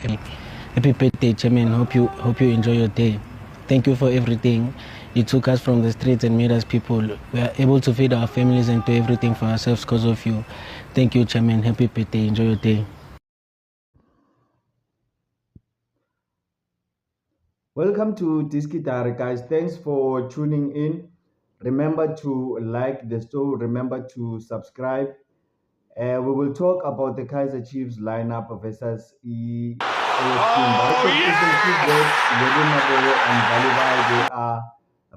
Happy birthday, Chairman. Hope you enjoy your day. Thank you for everything. You took us from the streets and made us people. We are able to feed our families and do everything for ourselves because of you. Thank you, Chairman. Happy birthday. Enjoy your day. Welcome to Diskitari, guys. Thanks for tuning in. Remember to like the show. Remember to subscribe. We will talk about the Kaiser Chiefs lineup versus AFC. Oh, and Balibai, they are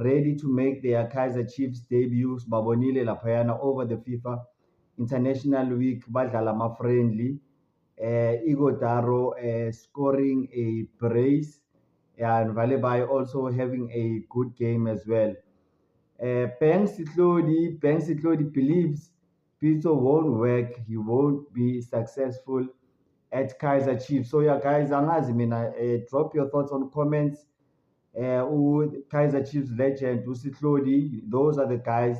ready to make their Kaiser Chiefs debuts. Babonile Lapayana over the FIFA International Week. Badlalama friendly. Igor Daro scoring a brace and Valebai also having a good game as well. Banks Sitlodi believes Pito won't work, he won't be successful at Kaiser Chiefs. So yeah, guys, angazi mina drop your thoughts on comments. Kaiser Chiefs legend Usitlodi, those are the guys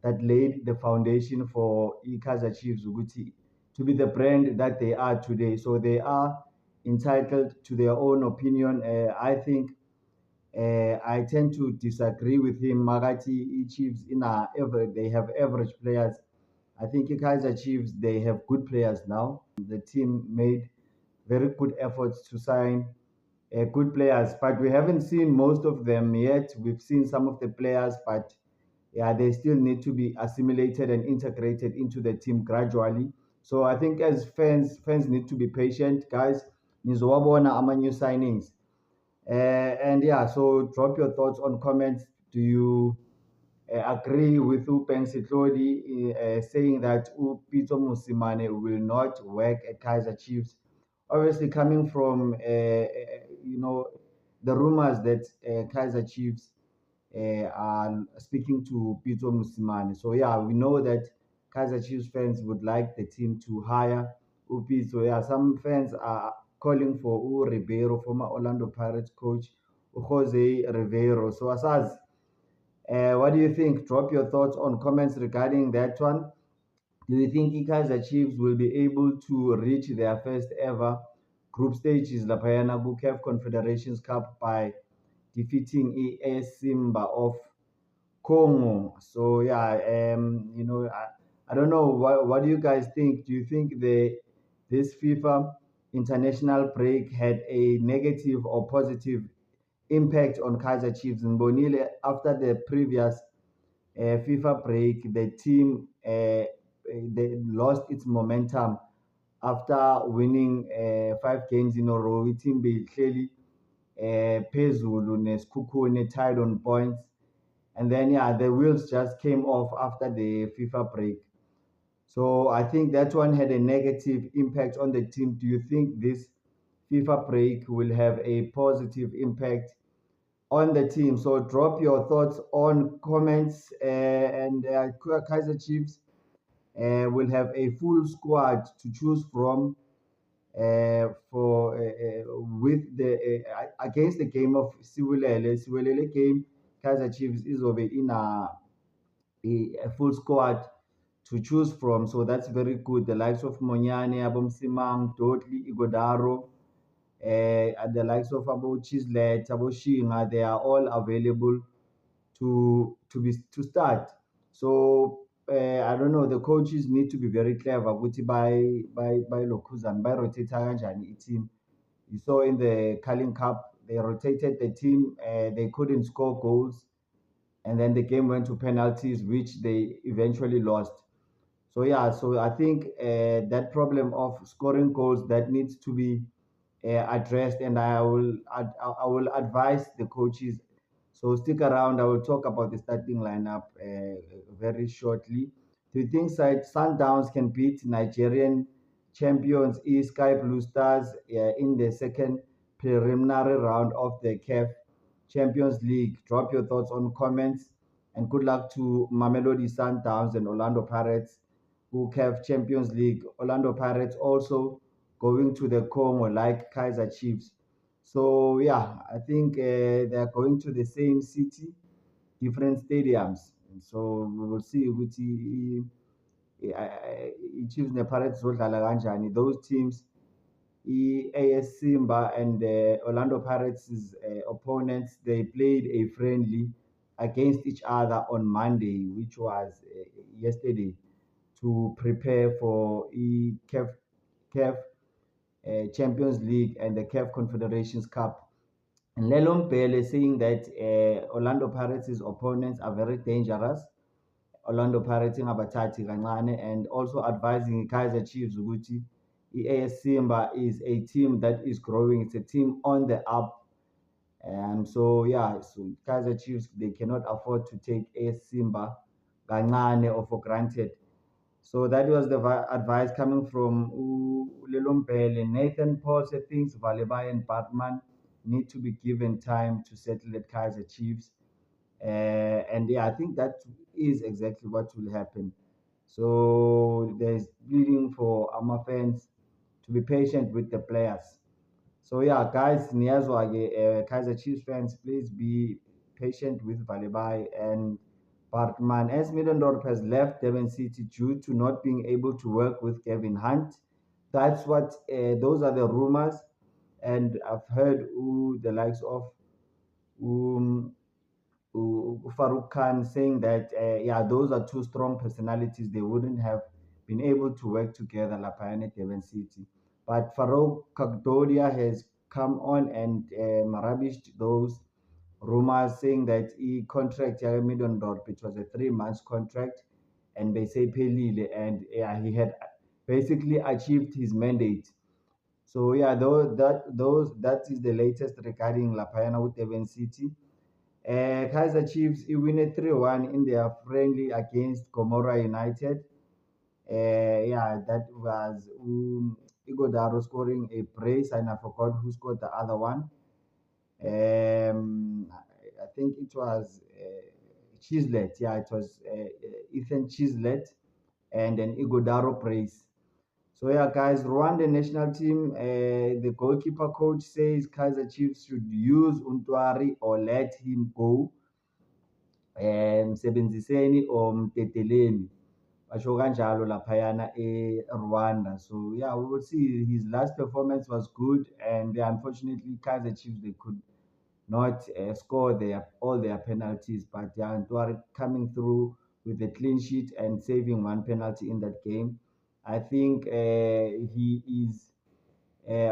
that laid the foundation for Kaiser Chiefs ukuthi to be the brand that they are today. So they are entitled to their own opinion. I think I tend to disagree with him. Magati Chiefs they have average players. I think Kaiser Chiefs they have good players now. The team made very good efforts to sign good players, but we haven't seen most of them yet. We've seen some of the players, but yeah, they still need to be assimilated and integrated into the team gradually. So I think as fans need to be patient, guys. Nizowabona ama new signings. And yeah, so drop your thoughts on comments. Do you agree with Upeng Sitlodi saying that Upito Musimane will not work at Kaiser Chiefs? Obviously, coming from the rumors that Kaiser Chiefs are speaking to Pito Musimane. So yeah, we know that Kaiser Chiefs fans would like the team to hire Upito. Yeah, some fans are calling for Ribeiro, former Orlando Pirates coach, Jose Rivero. So Asaz, what do you think? Drop your thoughts on comments regarding that one. Do you think Kaizer Chiefs will be able to reach their first ever group stages, La Payana Bukev Confederations Cup, by defeating AS Simba of Congo? So yeah, I don't know. What do you guys think? Do you think this FIFA international break had a negative or positive impact on Kaiser Chiefs? And Bonile, after the previous FIFA break, the team they lost its momentum after winning 5 games in a row. Team clearly phezulu nesikhukhune tied on points, and then yeah, the wheels just came off after the FIFA break. So I think that one had a negative impact on the team. Do you think this FIFA break will have a positive impact on the team? So drop your thoughts on comments. And Kaiser Chiefs will have a full squad to choose from for with the against the game of Siwelele game. Kaiser Chiefs is over in a full squad to choose from. So that's very good. The likes of Monyane, Abom Simang, Dotli, Igodaro, and the likes of Abo Chislet, Abo Shinga, they are all available to start. So I don't know. The coaches need to be very clever. Ukuthi by Lokuzan, by rotate kanjani team. You saw in the Carling Cup, they rotated the team. They couldn't score goals, and then the game went to penalties, which they eventually lost. So yeah, so I think that problem of scoring goals that needs to be addressed, and I will advise the coaches. So stick around. I will talk about the starting lineup very shortly. Do you think Sundowns can beat Nigerian champions Sky Blue Stars in the second preliminary round of the CAF Champions League? Drop your thoughts on comments, and good luck to Mamelodi Sundowns and Orlando Pirates who have Champions League. Orlando Pirates also going to the Congo like Kaiser Chiefs. So yeah, I think they are going to the same city, different stadiums. And so we will see which Chiefs and the Pirates zodlala kanjani. Those teams AS Simba and Orlando Pirates' opponents, they played a friendly against each other on Monday, which was yesterday, to prepare for CAF Champions League and the CAF Confederations Cup. And Lelon Pele saying that Orlando Pirates' opponents are very dangerous. Orlando Pirates ingabathathi kancane, and also advising Kaizer Chiefs ukuthi AS Simba is a team that is growing. It's a team on the up. And so yeah, so Kaizer Chiefs, they cannot afford to take AS Simba kancane or for granted. So that was the advice coming from Lelompele. Nathan Paul said things Valibai and Batman need to be given time to settle at Kaizer Chiefs. And yeah, I think that is exactly what will happen. So there's pleading for our fans to be patient with the players. So yeah, guys, niyazwa-ke Kaizer Chiefs fans, please be patient with Valibai and Bartman. As Middendorp has left Devon City due to not being able to work with Kevin Hunt. That's what those are the rumors, and I've heard the likes of um, Farouk Khan saying that yeah, those are two strong personalities. They wouldn't have been able to work together, Lapayane Devon City. But Farouk Kakdodia has come on and rubbished those rumors, saying that he contract Middendorp, it was a 3 month contract, and they say Pelile, and yeah, he had basically achieved his mandate. So yeah, that is the latest regarding Lapayana with Devon City. Kaizer Chiefs win 3-1 in their friendly against Gomorrah United. Yeah, that was Igodaro scoring a brace, and I forgot who scored the other one. I think it was Chislet. Yeah, it was Ethan Chislet and an Igodaro brace. So yeah, guys, Rwanda national team, the goalkeeper coach says Kaizer Chiefs should use Untwari or let him go. Msebenziseni or Mteteleni. Basho kanjalo laphayana Rwanda. So yeah, we will see. His last performance was good, and unfortunately, Kaizer Chiefs, they could not score all their penalties. But yeah, Ntwari coming through with a clean sheet and saving one penalty in that game. I think he is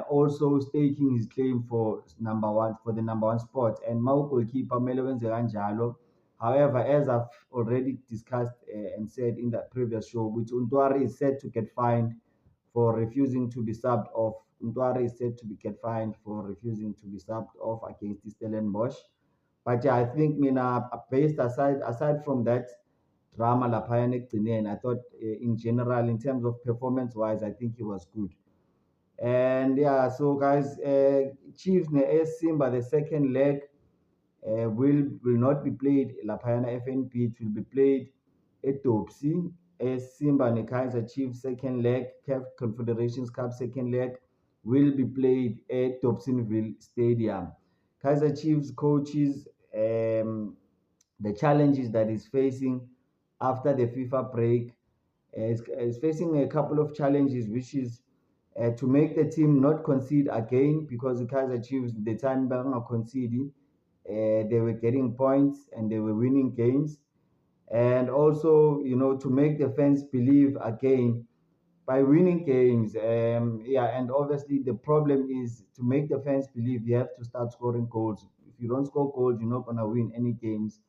also staking his claim for the number one spot. And Mau goalkeeper Melewenze kanjalo. However, as I've already discussed and said in the previous show, which Untwari is said to get fined for refusing to be subbed off. Untwari is said to be get fined for refusing to be subbed off against Stellenbosch. But yeah, I think Mina, based aside from that drama laphayana ekugcineni, I thought in general, in terms of performance wise, I think he was good. And yeah, so guys, Chiefs ne AS Simba, the second leg will not be played laphayana FNP. It will be played at Topsy. AS Simba ne Kaizer Chiefs second leg, CAF Confederations Cup second leg will be played at Dobsonville Stadium. Kaizer Chiefs coaches the challenges that is facing after the FIFA break is facing a couple of challenges, which is to make the team not concede again, because the Kaizer Chiefs, the time they were conceding, they were getting points and they were winning games. And also, to make the fans believe again by winning games. Yeah, and obviously the problem is to make the fans believe you have to start scoring goals. If you don't score goals, you're not gonna win any games.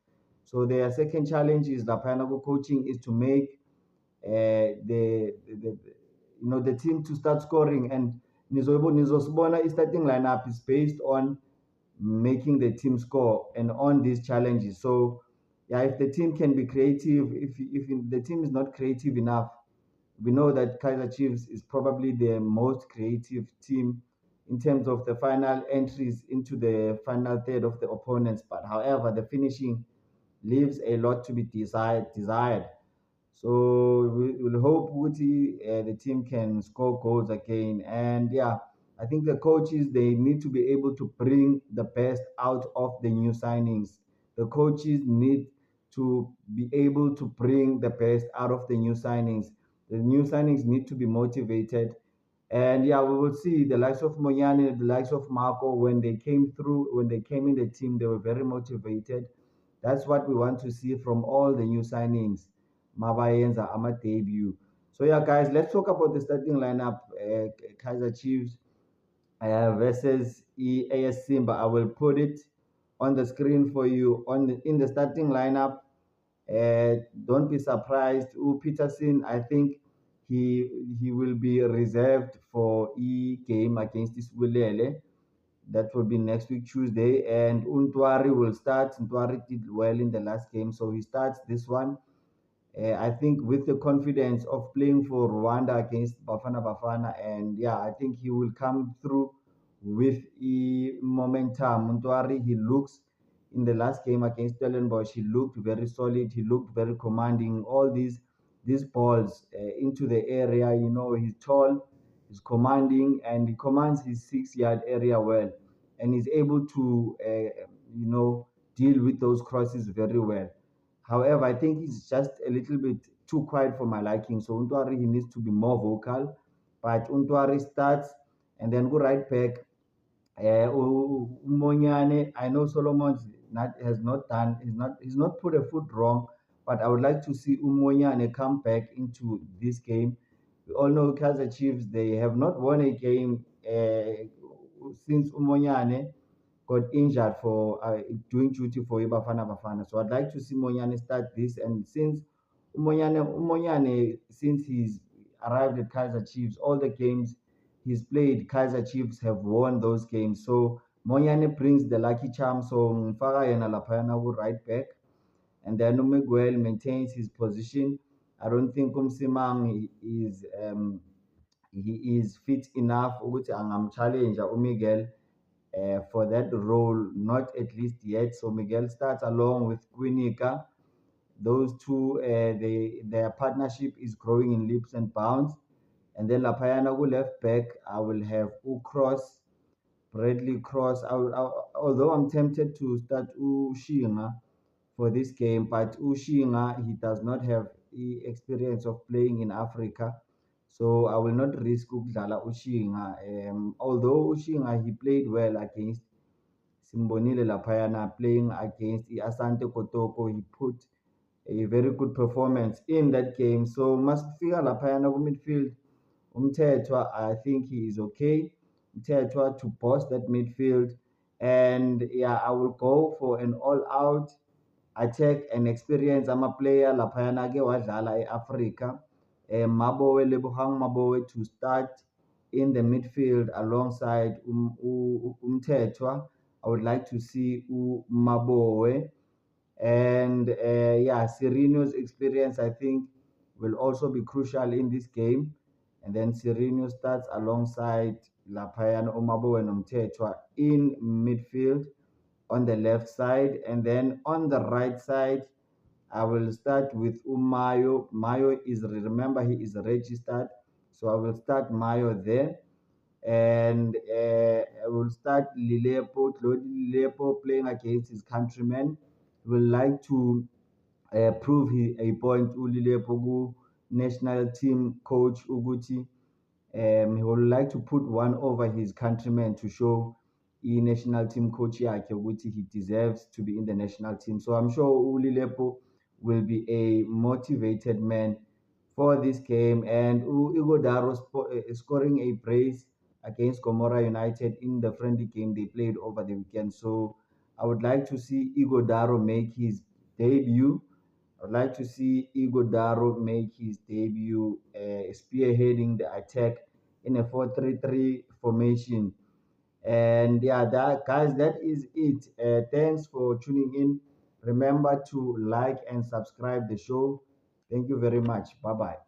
So their second challenge is the Pineapple coaching is to make the team to start scoring, and nizosibona starting lineup is based on making the team score and on these challenges. So yeah, if the team can be creative, if the team is not creative enough, we know that Kaizer Chiefs is probably the most creative team in terms of the final entries into the final third of the opponents. But however, the finishing leaves a lot to be desired. So we will hope Woody, the team can score goals again. And yeah, I think the coaches, they need to be able to bring the best out of the new signings. The coaches need to be able to bring the best out of the new signings. The new signings need to be motivated. And yeah, we will see the likes of Monyane, the likes of Marco, when they came through, when they came in the team, they were very motivated. That's what we want to see from all the new signings. Mabayenza, Ama debut. So yeah, guys, let's talk about the starting lineup. Kaiser Chiefs versus AS Simba. I will put it on the screen for you in the starting lineup. Don't be surprised. Peterson, I think he will be reserved for game against Iswilele. That will be next week Tuesday. And Untwari will start. Untwari did well in the last game, so he starts this one. I think with the confidence of playing for Rwanda against Bafana Bafana, and yeah, I think he will come through with momentum. Muntwari, he looks in the last game against Stellenbosch, he looked very solid. He looked very commanding. All these balls into the area, he's tall, he's commanding, and he commands his 6 yard area well, and he's able to deal with those crosses very well. However, I think he's just a little bit too quiet for my liking. So Untwari, he needs to be more vocal. But Untwari starts and then go right back. Monyane, I know Solomon has not done, he's not put a foot wrong, but I would like to see Umonyane come back into this game. We all know Kaizer Chiefs, they have not won a game since Umonyane got injured for doing duty for Ibafana Bafana. So I'd like to see Monyane start this. And since Umonyane, since he's arrived at Kaizer Chiefs, all the games he's played, Kaizer Chiefs have won those games. So Monyane brings the lucky charm. So Mfaka Yena Lapayana will right back. And then Miguel maintains his position. I don't think Umsimang he is fit enough ukuthi challenge uMiguel for that role, not at least yet. So Miguel starts along with Quinica. Those two, their partnership is growing in leaps and bounds. And then Lapayana go left back. I will have Cross, Bradley Cross. Although I'm tempted to start Ushinga for this game, but Ushinga, he does not have the experience of playing in Africa. So I will not risk ukudlala Ushinga. Although Ushinga, he played well against Simbonile Lapayana, playing against Asante Kotoko. He put a very good performance in that game. So Masfika Lapayana midfield, Umtetwa, I think he is okay. Umtetwa to boss that midfield. And yeah, I will go for an all-out attack and experience. I'm a player Lapayana ke wadlala Africa. Mabowe Lebohang Mabowe to start in the midfield alongside Umtetwa. I would like to see Mabowe. And yeah, Serino's experience, I think, will also be crucial in this game. And then Serino starts alongside Lapayana Omabo and Umtetwa in midfield on the left side. And then on the right side, I will start with Umayo. Mayo is, remember, he is registered. So I will start Mayo there. And I will start Lilepo, Claude Lilepo playing against his countrymen. He will like to prove a point Ulilepo national team coach Uguti. He would like to put one over his countrymen to show the national team coach Uguti he deserves to be in the national team. So I'm sure Ulilepo will be a motivated man for this game. And Igodaro scoring a brace against Gomora United in the friendly game they played over the weekend. So I would like to see Igodaro make his debut. I'd like to see Igodaro make his debut, spearheading the attack in a 4-3-3 formation. And yeah, that guys, that is it. Thanks for tuning in. Remember to like and subscribe the show. Thank you very much. Bye bye.